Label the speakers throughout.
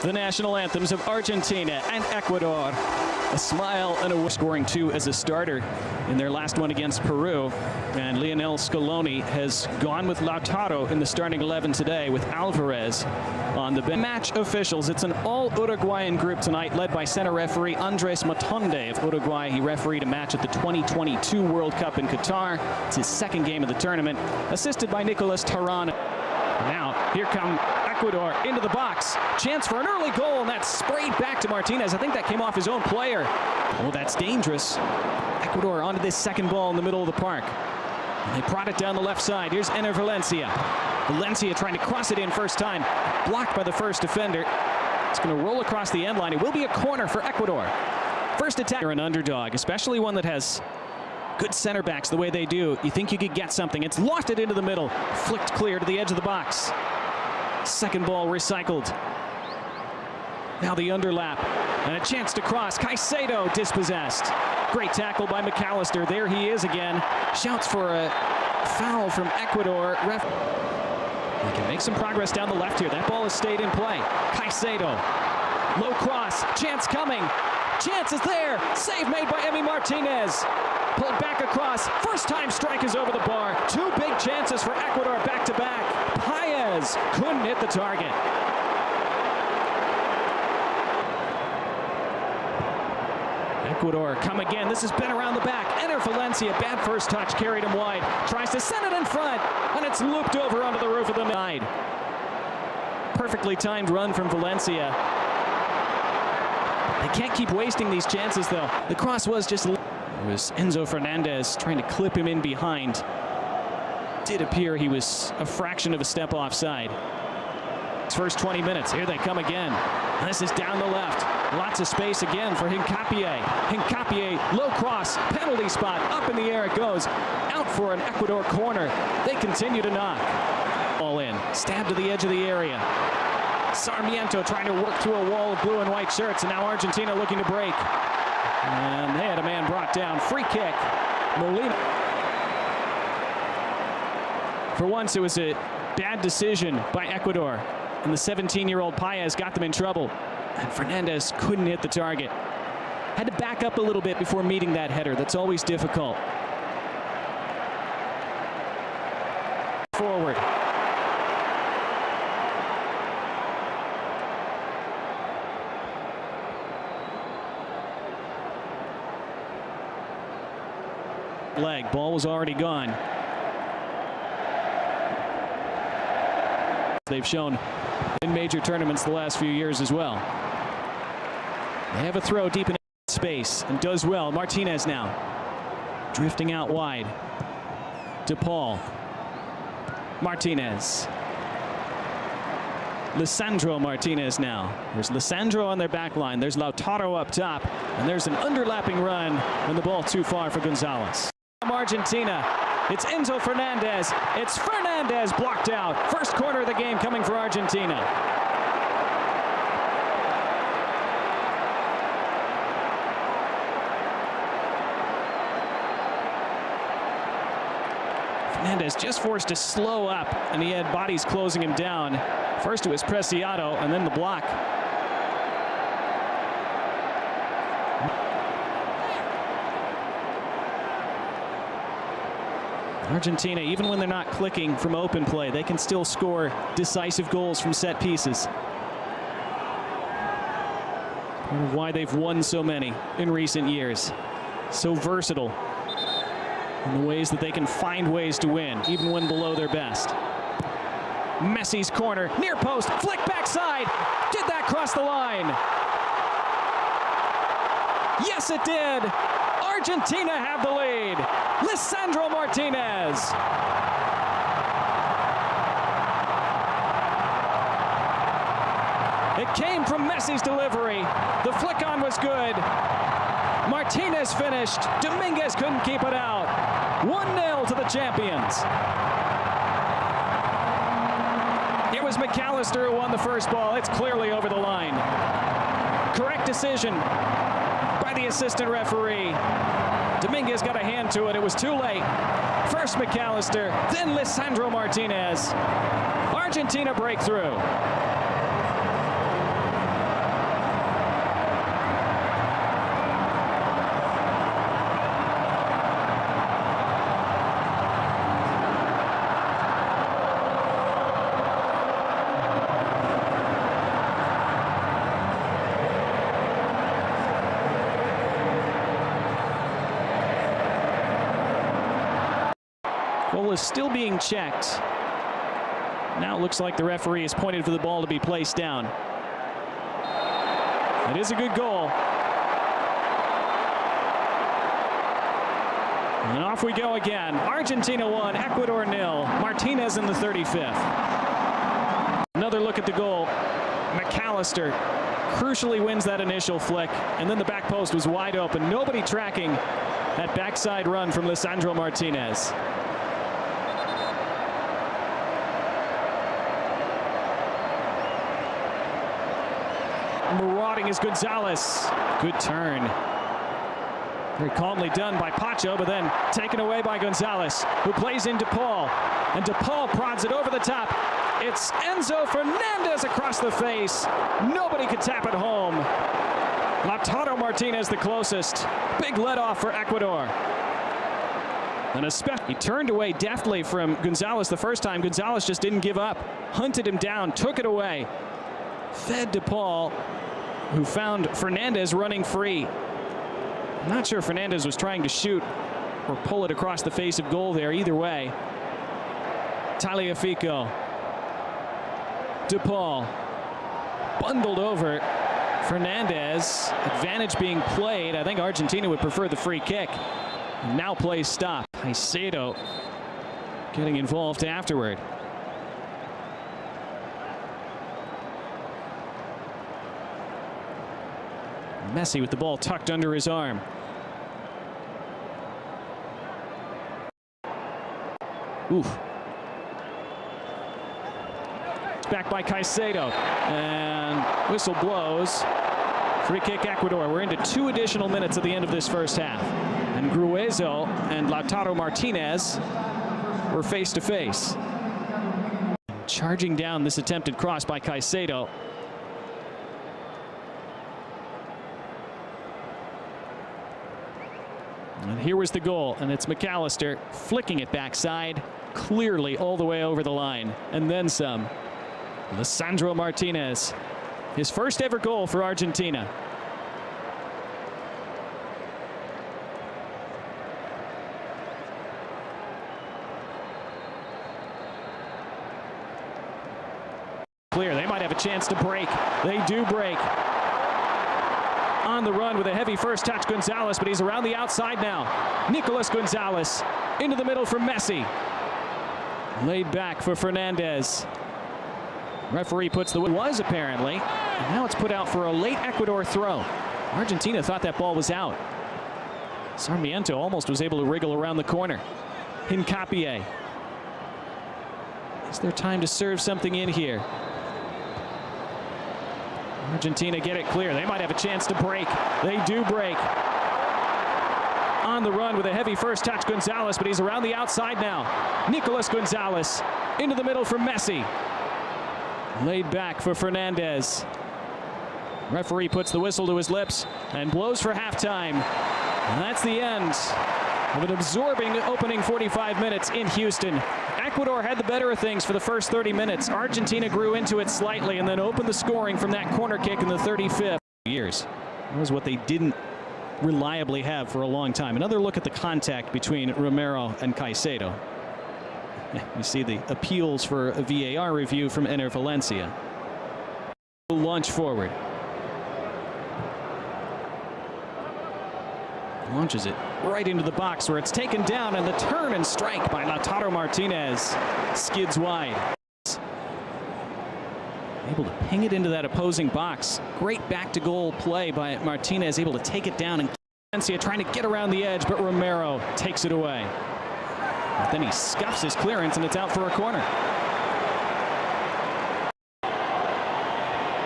Speaker 1: the national anthems of Argentina and Ecuador. A smile and a scoring 2 as a starter in their last one against Peru. And Lionel Scaloni has gone with Lautaro in the starting 11 today with Alvarez on the bench. Match officials. It's an all-Uruguayan group tonight led by center referee Andres Matonde of Uruguay. He refereed a match at the 2022 World Cup in Qatar. It's his second game of the tournament, assisted by Nicolas Tarrant. Now, here come Ecuador into the box. Chance for an early goal, and that's sprayed back to Martinez. I think that came off his own player. Oh, that's dangerous. Ecuador onto this second ball in the middle of the park. And they brought it down the left side. Here's Enner Valencia. Valencia trying to cross it in first time. Blocked by the first defender. It's going to roll across the end line. It will be a corner for Ecuador. First attack. You're an underdog, especially one that has good center backs the way they do. You think you could get something. It's lofted into the middle. Flicked clear to the edge of the box. Second ball recycled. Now the underlap. And a chance to cross. Caicedo dispossessed. Great tackle by McAllister. There he is again. Shouts for a foul from Ecuador. They can make some progress down the left here. That ball has stayed in play. Caicedo. Low cross. Chance coming. Chance is there. Save made by Emi Martinez. Pulled back across. First time strike is over the bar. Two big chances for Ecuador back to back. Paez couldn't hit the target. Ecuador come again. This has been around the back. Enner Valencia, bad first touch, carried him wide. Tries to send it in front, and it's looped over onto the roof of the side. Perfectly timed run from Valencia. They can't keep wasting these chances, though. The cross was just... It was Enzo Fernandez trying to clip him in behind. Did appear he was a fraction of a step offside. First 20 minutes. Here they come again. This is down the left. Lots of space again for Hincapié. Hincapié, low cross, penalty spot. Up in the air it goes. Out for an Ecuador corner. They continue to knock. All in. Stab to the edge of the area. Sarmiento trying to work through a wall of blue and white shirts, and now Argentina looking to break. And they had a man brought down. Free kick. Molina. For once, it was a bad decision by Ecuador, and the 17-year-old Paez got them in trouble. And Fernandez couldn't hit the target. Had to back up a little bit before meeting that header. That's always difficult. Forward. Leg. Ball was already gone. They've shown in major tournaments the last few years as well. They have a throw deep in space and does well. Martinez now drifting out wide. DePaul. Martinez. Lisandro Martinez now. There's Lisandro on their back line. There's Lautaro up top. And there's an underlapping run and the ball too far for Gonzalez. Argentina. It's Enzo Fernandez. It's Fernandez blocked out. First corner of the game coming for Argentina. Fernandez just forced to slow up, and he had bodies closing him down. First it was Preciado, and then the block. Argentina, even when they're not clicking from open play, they can still score decisive goals from set pieces. Part of why they've won so many in recent years. So versatile in the ways that they can find ways to win, even when below their best. Messi's corner, near post, flick backside. Did that cross the line? Yes, it did. Argentina have the lead. Lisandro Martinez. It came from Messi's delivery. The flick on was good. Martinez finished. Dominguez couldn't keep it out. 1-0 to the champions. It was McAllister who won the first ball. It's clearly over the line. Correct decision by the assistant referee. Dominguez got a hand to it. It was too late. First McAllister, then Lisandro Martinez. Argentina breakthrough. Goal is still being checked. Now it looks like the referee has pointed for the ball to be placed down. It is a good goal. And off we go again. Argentina 1, Ecuador 0. Martinez in the 35th. Another look at the goal. McAllister crucially wins that initial flick, and then the back post was wide open. Nobody tracking that backside run from Lisandro Martinez. Marauding is Gonzalez. Good turn. Very calmly done by Pacho, but then taken away by Gonzalez, who plays in DePaul. And DePaul prods it over the top. It's Enzo Fernandez across the face. Nobody could tap it home. Lautaro Martinez the closest. Big let-off for Ecuador. And he turned away deftly from Gonzalez the first time. Gonzalez just didn't give up. Hunted him down, took it away. Fed DePaul, who found Fernandez running free. I'm not sure Fernandez was trying to shoot or pull it across the face of goal there. Either way. Tagliafico. DePaul. Bundled over. Fernandez. Advantage being played. I think Argentina would prefer the free kick. Now play stop. Caicedo getting involved afterward. Messi with the ball tucked under his arm. Oof. It's back by Caicedo. And whistle blows. Free kick Ecuador. We're into 2 additional minutes at the end of this first half. And Gruezo and Lautaro Martinez were face to face. Charging down this attempted cross by Caicedo. And here was the goal, and it's McAllister flicking it backside, clearly all the way over the line, and then some. Lisandro Martinez, his first ever goal for Argentina. Clear, they might have a chance to break. They do break. On the run with a heavy first touch, Gonzalez, but he's around the outside now. Nicolas Gonzalez into the middle for Messi. Laid back for Fernandez. Referee puts the was apparently, and now it's put out for a late Ecuador throw. Argentina thought that ball was out. Sarmiento almost was able to wriggle around the corner. Hincapié. Is there time to serve something in here? Argentina get it clear. They might have a chance to break. They do break. On the run with a heavy first touch, Gonzalez, but he's around the outside now. Nicolas Gonzalez into the middle for Messi. Laid back for Fernandez. Referee puts the whistle to his lips and blows for halftime. And that's the end of an absorbing opening 45 minutes in Houston. Ecuador had the better of things for the first 30 minutes. Argentina grew into it slightly and then opened the scoring from that corner kick in the 35th. That was what they didn't reliably have for a long time. Another look at the contact between Romero and Caicedo. You see the appeals for a VAR review from Ener Valencia. Launch forward. Launches it right into the box where it's taken down, and the turn and strike by Lautaro Martinez skids wide. Able to ping it into that opposing box. Great back to goal play by Martinez, able to take it down, and Valencia trying to get around the edge, but Romero takes it away. But then he scuffs his clearance and it's out for a corner.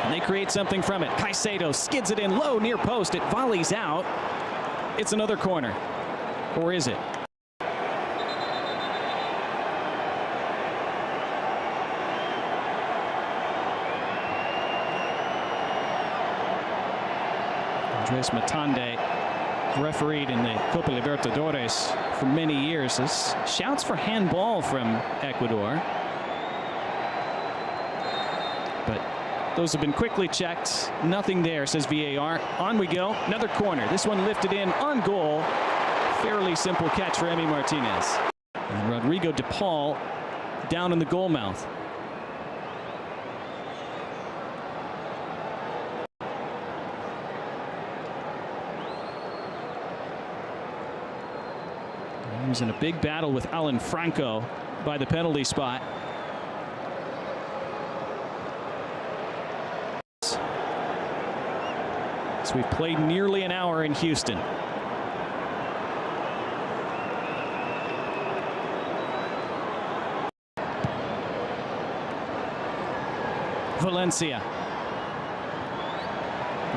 Speaker 1: And they create something from it. Caicedo skids it in low near post. It volleys out. It's another corner. Or is it? Andres Matande, refereed in the Copa Libertadores for many years. This shouts for handball from Ecuador. But those have been quickly checked. Nothing there, says VAR. On we go. Another corner. This one lifted in on goal. Fairly simple catch for Emi Martinez. And Rodrigo de Paul down in the goal mouth. He was in a big battle with Alan Franco by the penalty spot. So we've played nearly an hour in Houston. Valencia.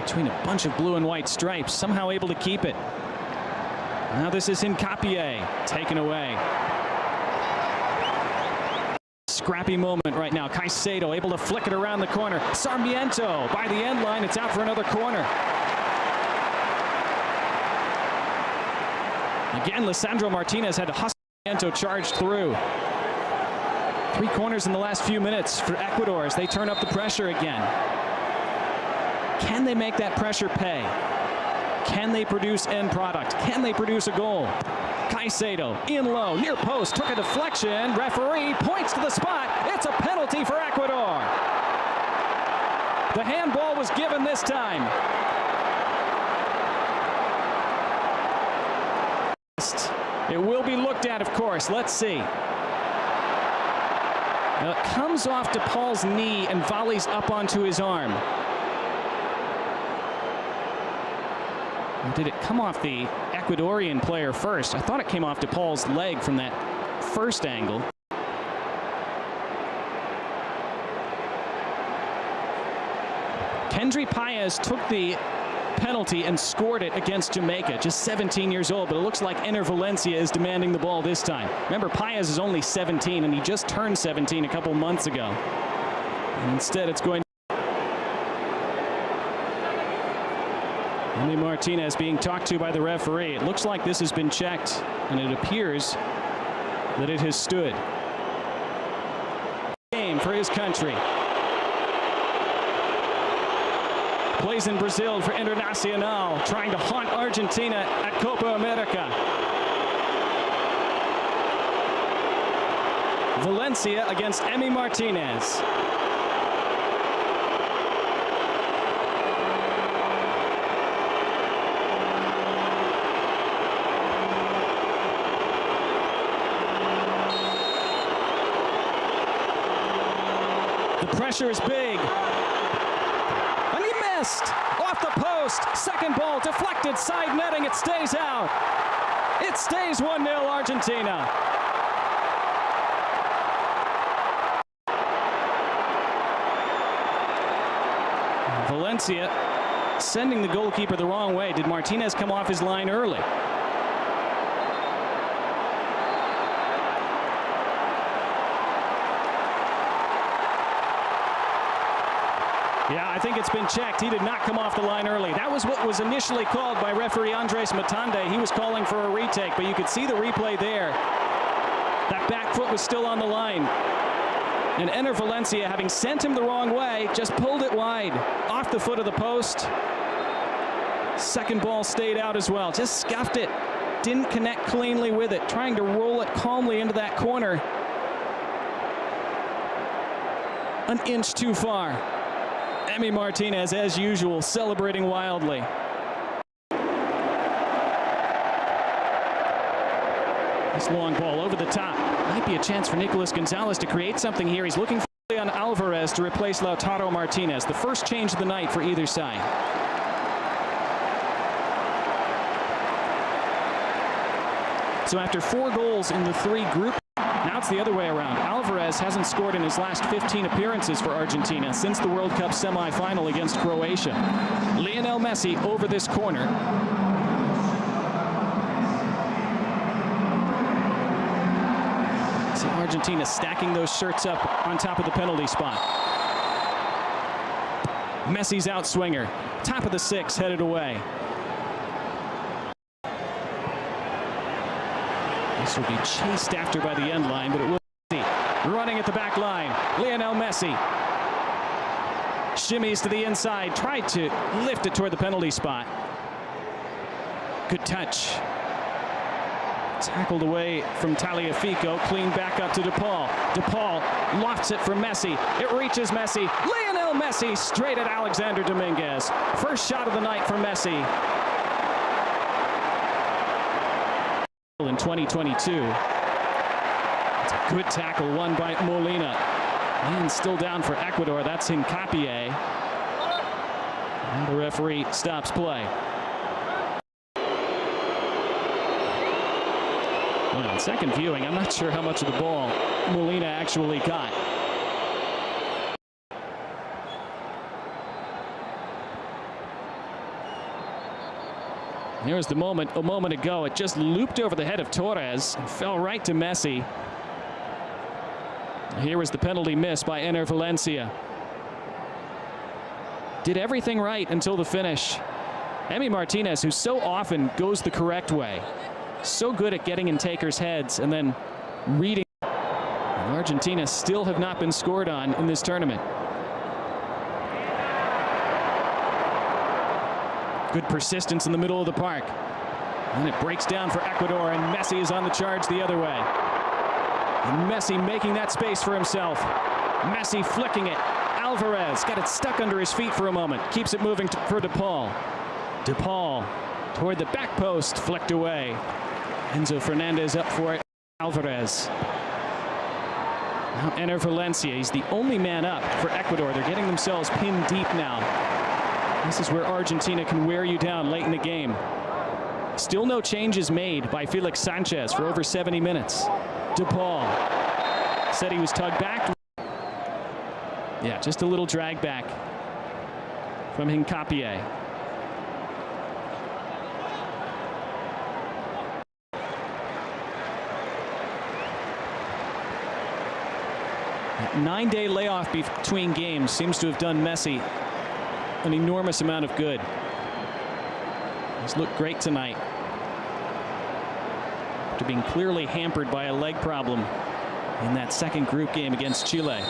Speaker 1: Between a bunch of blue and white stripes, somehow able to keep it. Now this is Hincapié, taken away. Scrappy moment right now. Caicedo able to flick it around the corner. Sarmiento by the end line. It's out for another corner. Again, Lisandro Martinez had to hustle Sarmiento charged through. 3 corners in the last few minutes for Ecuador as they turn up the pressure again. Can they make that pressure pay? Can they produce end product? Can they produce a goal? Caicedo in low, near post, took a deflection. Referee points to the spot. It's a penalty for Ecuador. The handball was given this time. It will be looked at, of course. Let's see. Now it comes off de Paul's knee and volleys up onto his arm. Or did it come off the Ecuadorian player first? I thought it came off de Paul's leg from that first angle. Kendry Páez took the penalty and scored it against Jamaica, just 17 years old, but it looks like Ener Valencia is demanding the ball this time. Remember, Páez is only 17, and he just turned 17 a couple months ago. And instead, it's going Emi Martinez being talked to by the referee. It looks like this has been checked, and it appears that it has stood. Game for his country. Plays in Brazil for Internacional, trying to haunt Argentina at Copa America. Valencia against Emi Martinez. The pressure is big. And he missed! Off the post. Second ball deflected, side netting. It stays out. It stays 1-0 Argentina. Valencia sending the goalkeeper the wrong way. Did Martinez come off his line early? Yeah, I think it's been checked. He did not come off the line early. That was what was initially called by referee Andres Matande. He was calling for a retake, but you could see the replay there. That back foot was still on the line. And Ener Valencia, having sent him the wrong way, just pulled it wide off the foot of the post. Second ball stayed out as well. Just scuffed it. Didn't connect cleanly with it. Trying to roll it calmly into that corner. An inch too far. Emi Martinez, as usual, celebrating wildly. This long ball over the top. Might be a chance for Nicolas Gonzalez to create something here. He's looking for Leon Alvarez to replace Lautaro Martinez. The first change of the night for either side. So after 4 goals in the 3 group, now it's the other way around. Alvarez hasn't scored in his last 15 appearances for Argentina since the World Cup semi-final against Croatia. Lionel Messi over this corner. See Argentina stacking those shirts up on top of the penalty spot. Messi's outswinger. Top of the 6, headed away. This will be chased after by the end line, but it will be running at the back line. Lionel Messi shimmies to the inside, tried to lift it toward the penalty spot. Good touch. Tackled away from Tagliafico, clean back up to DePaul. DePaul lofts it for Messi. It reaches Messi. Lionel Messi straight at Alexander Dominguez. First shot of the night for Messi. In 2022. It's a good tackle, won by Molina. And still down for Ecuador. That's Hincapié. And the referee stops play. Well, on second viewing, I'm not sure how much of the ball Molina actually got. Here's the moment a moment ago. It just looped over the head of Torres and fell right to Messi. Here was the penalty miss by Enner Valencia. Did everything right until the finish. Emi Martinez, who so often goes the correct way, so good at getting in takers' heads and then reading. And Argentina still have not been scored on in this tournament. Good persistence in the middle of the park. And it breaks down for Ecuador, and Messi is on the charge the other way. And Messi making that space for himself. Messi flicking it. Alvarez got it stuck under his feet for a moment. Keeps it moving for DePaul. DePaul toward the back post, flicked away. Enzo Fernandez up for it. Alvarez. Now Enner Valencia. He's the only man up for Ecuador. They're getting themselves pinned deep now. This is where Argentina can wear you down late in the game. Still no changes made by Felix Sanchez for over 70 minutes. DePaul said he was tugged back. Yeah, just a little drag back from Hincapié. That 9-day layoff between games seems to have done Messi an enormous amount of good. He's looked great tonight, after being clearly hampered by a leg problem in that second group game against Chile.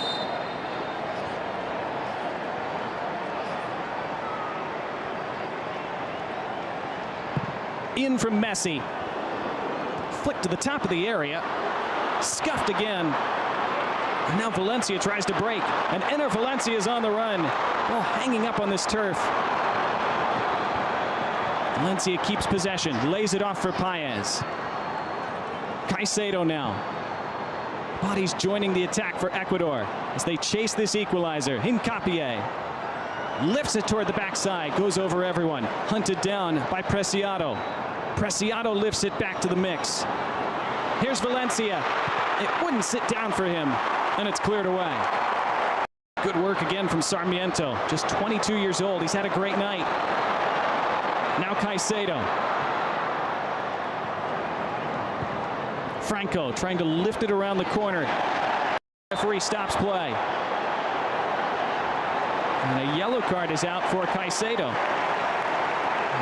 Speaker 1: In from Messi. Flick to the top of the area. Scuffed again. And now Valencia tries to break. And Enner Valencia is on the run. Ball hanging up on this turf. Valencia keeps possession. Lays it off for Paez. Caicedo now. Bodies joining the attack for Ecuador as they chase this equalizer. Hincapié lifts it toward the backside. Goes over everyone. Hunted down by Preciado. Preciado lifts it back to the mix. Here's Valencia. It wouldn't sit down for him, and it's cleared away. Good work again from Sarmiento. Just 22 years old. He's had a great night. Now Caicedo. Franco trying to lift it around the corner. Referee stops play. And a yellow card is out for Caicedo.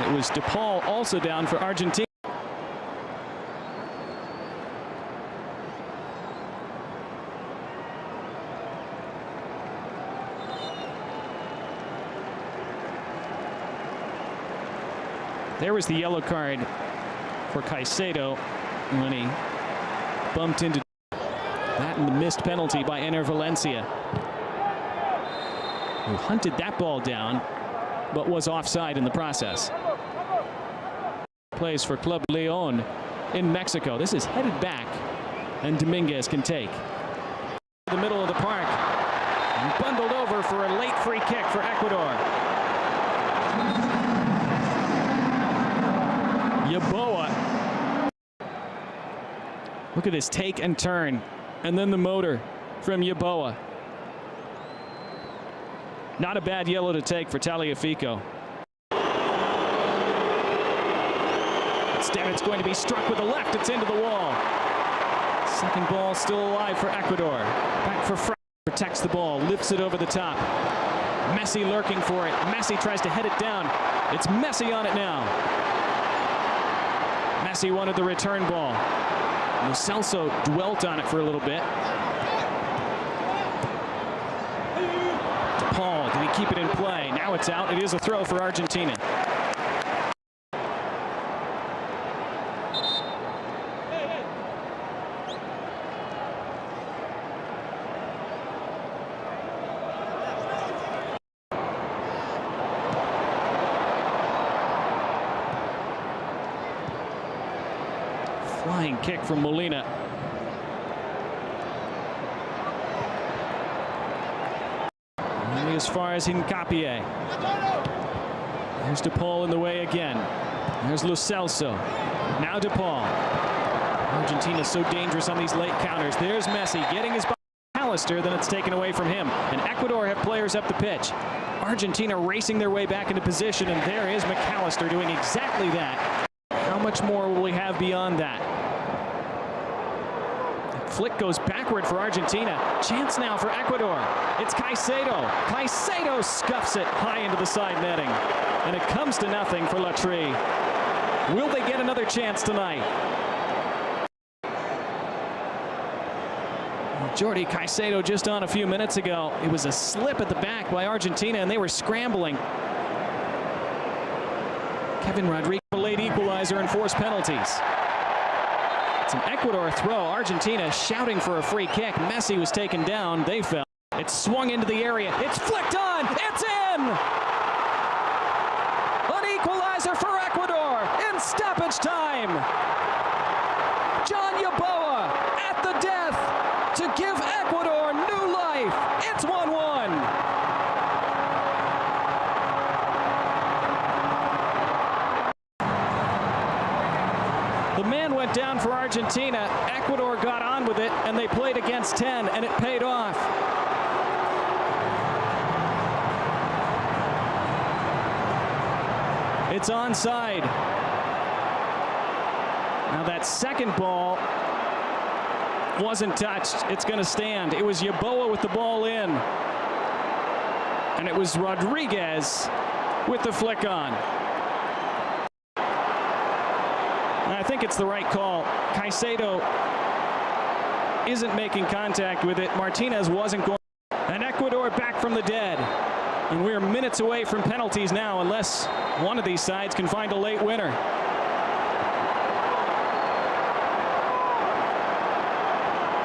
Speaker 1: It was DePaul also down for Argentina. There was the yellow card for Caicedo when he bumped into that, and the missed penalty by Enner Valencia, who hunted that ball down but was offside in the process. Plays for Club León in Mexico. This is headed back, and Dominguez can take. The middle of the park, and bundled over for a late free kick for Ecuador. Yeboah. Look at this take and turn, and then the motor from Yeboah. Not a bad yellow to take for Tagliafico. Instead, it's going to be struck with the left. It's into the wall. Second ball still alive for Ecuador. Back for Franco. Protects the ball, lifts it over the top. Messi lurking for it. Messi tries to head it down. It's Messi on it now. Messi wanted the return ball. Lo Celso dwelt on it for a little bit. DePaul, did he keep it in play? Now it's out. It is a throw for Argentina. Flying kick from Molina. Only as far as Hincapié. There's DePaul in the way again. There's Lo Celso. Now DePaul. Argentina so dangerous on these late counters. There's Messi getting his McAllister, then it's taken away from him. And Ecuador have players up the pitch. Argentina racing their way back into position, and there is McAllister doing exactly that. How much more will we have beyond that? The flick goes backward for Argentina. Chance now for Ecuador. It's Caicedo. Caicedo scuffs it high into the side netting. And it comes to nothing for Latry. Will they get another chance tonight? Jordi Caicedo just on a few minutes ago. It was a slip at the back by Argentina, and they were scrambling. Kevin Rodriguez, a late equalizer and forced penalties. It's an Ecuador throw. Argentina shouting for a free kick. Messi was taken down. They fell. It swung into the area. It's flicked on. It's in! An equalizer for Ecuador in stoppage time. John Yeboah at the death to give Ecuador new life. It's 1-1. The man went down for Argentina. Ecuador got on with it, and they played against 10, and it paid off. It's onside. Now that second ball wasn't touched. It's going to stand. It was Yeboah with the ball in. And it was Rodriguez with the flick on. And I think it's the right call. Caicedo isn't making contact with it. Martinez wasn't going. And Ecuador back from the dead. And we're minutes away from penalties now, unless one of these sides can find a late winner.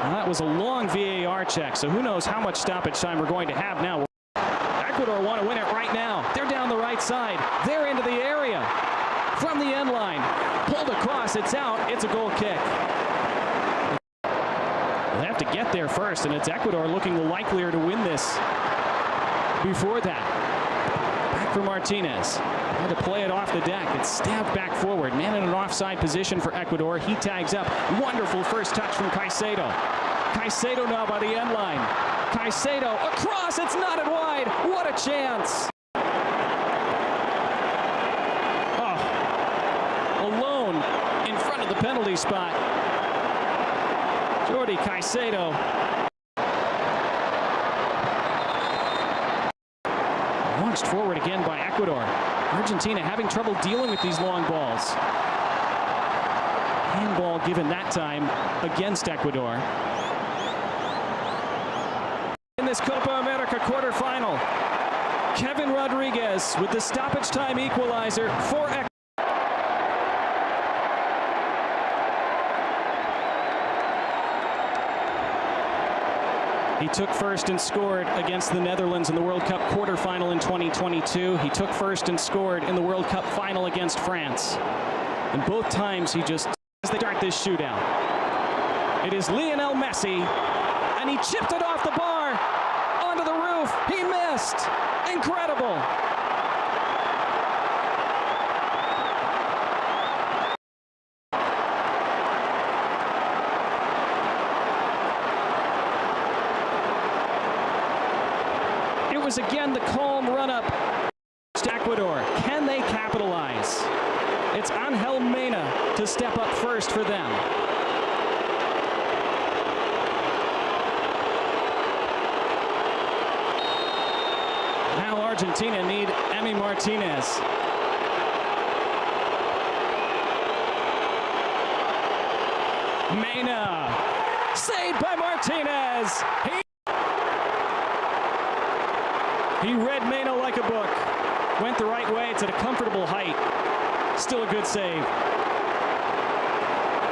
Speaker 1: Now that was a long VAR check, so who knows how much stoppage time we're going to have now. Ecuador want to win it right now. They're down the right side. They're into the area. From the end line. Pulled across. It's out. It's a goal kick. They have to get there first, and it's Ecuador looking likelier to win this before that. Back for Martinez. Had to play it off the deck. It's stabbed back forward. Man in an offside position for Ecuador. He tags up. Wonderful first touch from Caicedo. Caicedo now by the end line. Caicedo across. It's knotted wide. What a chance. Oh, alone in front of the penalty spot. Jordi Caicedo. Launched forward again by Ecuador. Argentina having trouble dealing with these long balls. Handball given that time against Ecuador. In this Copa America quarterfinal, Kevin Rodriguez with the stoppage time equalizer for Ecuador. He took first and scored against the Netherlands in the World Cup quarterfinal in 2022. He took first and scored in the World Cup final against France. And both times he just, as they start this shootout. It is Lionel Messi, and he chipped it off the bar onto the roof. He missed. Incredible. Was again the calm run-up to Ecuador. Can they capitalize? It's Angel Mena to step up first for them. Now Argentina need Emi Martinez. Mena, saved by Martinez. He read Mena like a book. Went the right way. It's at a comfortable height. Still a good save.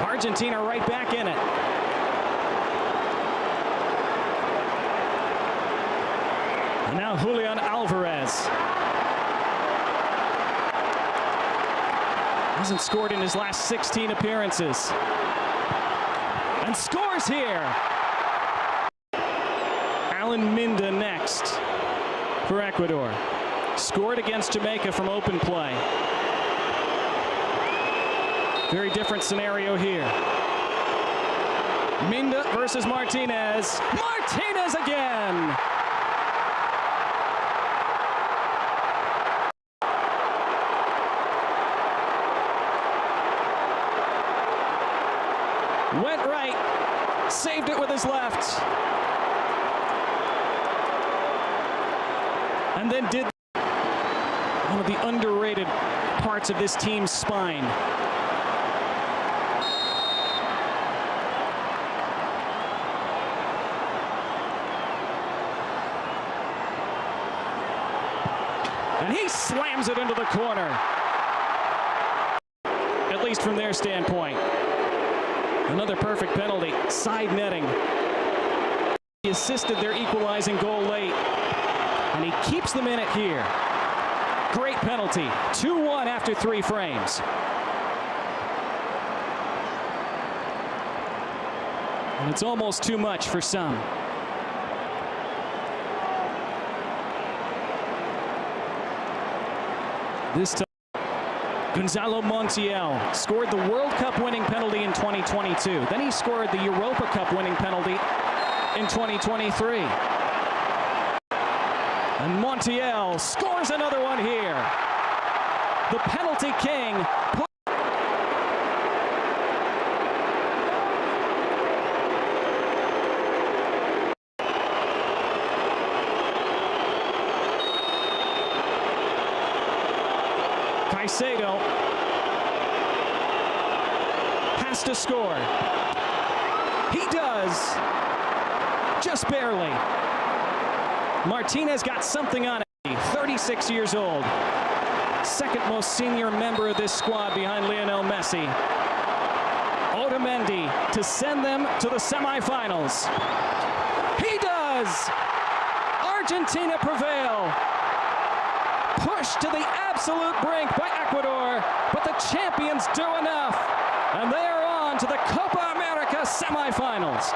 Speaker 1: Argentina right back in it. And now Julian Alvarez. Hasn't scored in his last 16 appearances. and scores here. Alan Minda next for Ecuador. Scored against Jamaica from open play. Very different scenario here. Minda versus Martinez. Martinez again! Went right, saved it with his left. And then did one of the underrated parts of this team's spine. And he slams it into the corner. At least from their standpoint. Another perfect penalty, side netting. He assisted their equalizing goal late. And he keeps them in it here. Great penalty. 2-1 after 3 frames. And it's almost too much for some. This time, Gonzalo Montiel scored the World Cup winning penalty in 2022. Then he scored the Europa Cup winning penalty in 2023. And Montiel scores another one here. The penalty king. Caicedo has to score. He does. Just barely. Martinez got something on it. 36 years old. Second most senior member of this squad behind Lionel Messi. Otamendi to send them to the semifinals. He does! Argentina prevail. Pushed to the absolute brink by Ecuador, but the champions do enough. And they are on to the Copa America semifinals.